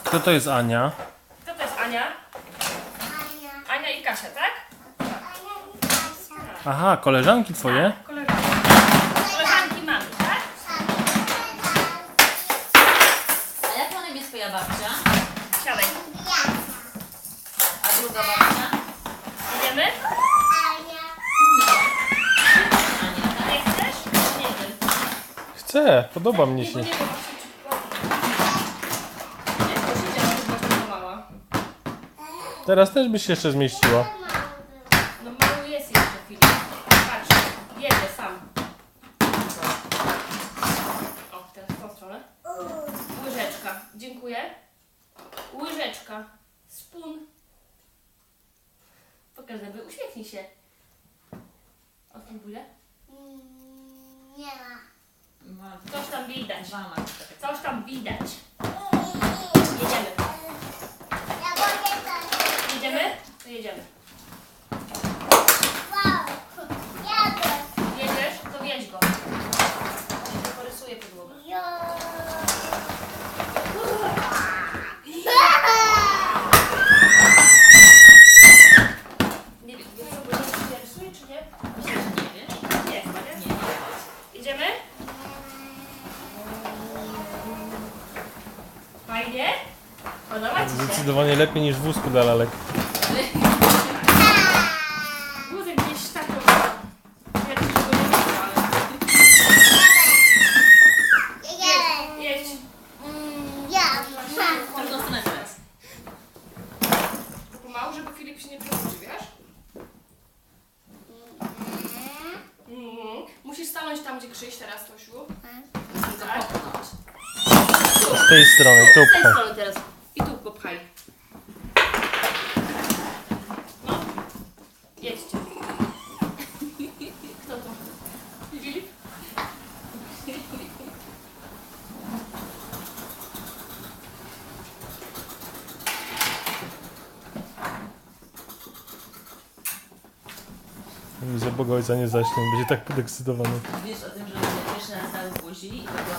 Kto to jest Ania? Kto to jest Ania? Ania i Kasia, tak? Aha, koleżanki twoje? Koleżanki. Koleżanki mamy, tak? A jak ma na imię twoja babcia? Siadaj. A druga babcia? Idziemy? Ania, tak? Nie chcesz? Nie wiem. Chcę, podoba mnie Nie, się. bo nie wiem, jak to się dzieje, to była mała. Teraz też byś się jeszcze zmieściła. No mały jest jeszcze Filip. Patrz, jedzie sam. O, teraz w tą stronę. Łyżeczka. Dziękuję. Łyżeczka. Spun. Pokaż zęby. Uśmiechnij się. Otwórz buzię. Nie ma. Coś tam widać. Mama. Coś tam widać. Jedziemy. Ja mogę to. Jedziemy? To jedziemy. Wow. Jadę. Jedziesz? To wjedź go. Ja porysuję podłogę. Jo. Nie wiem, nie rysuje czy nie? Myślę, że nie wiesz. Nie, chyba nie. Nie. Idziemy? Fajnie? Podoba Ci się? Zdecydowanie lepiej niż w wózku dla lalek. Wózek gdzieś tak ja też go nie wiem, ale... Jedziemy. Jedź. Ja. W drugą stronę teraz. Pomału, żeby Filip się nie przewrócił, wiesz? Musisz stanąć tam, gdzie Krzyś teraz, Tosiu. Tak. Popchnąć. Z tej strony, tu Z tej pchaj. strony teraz. I tu popchaj. No. Jedźcie. Kto to? Filip? Za Boga ojca nie zaśnie, będzie tak podekscytowany. Wiesz o tym, że pierwszy raz dały buzi i to była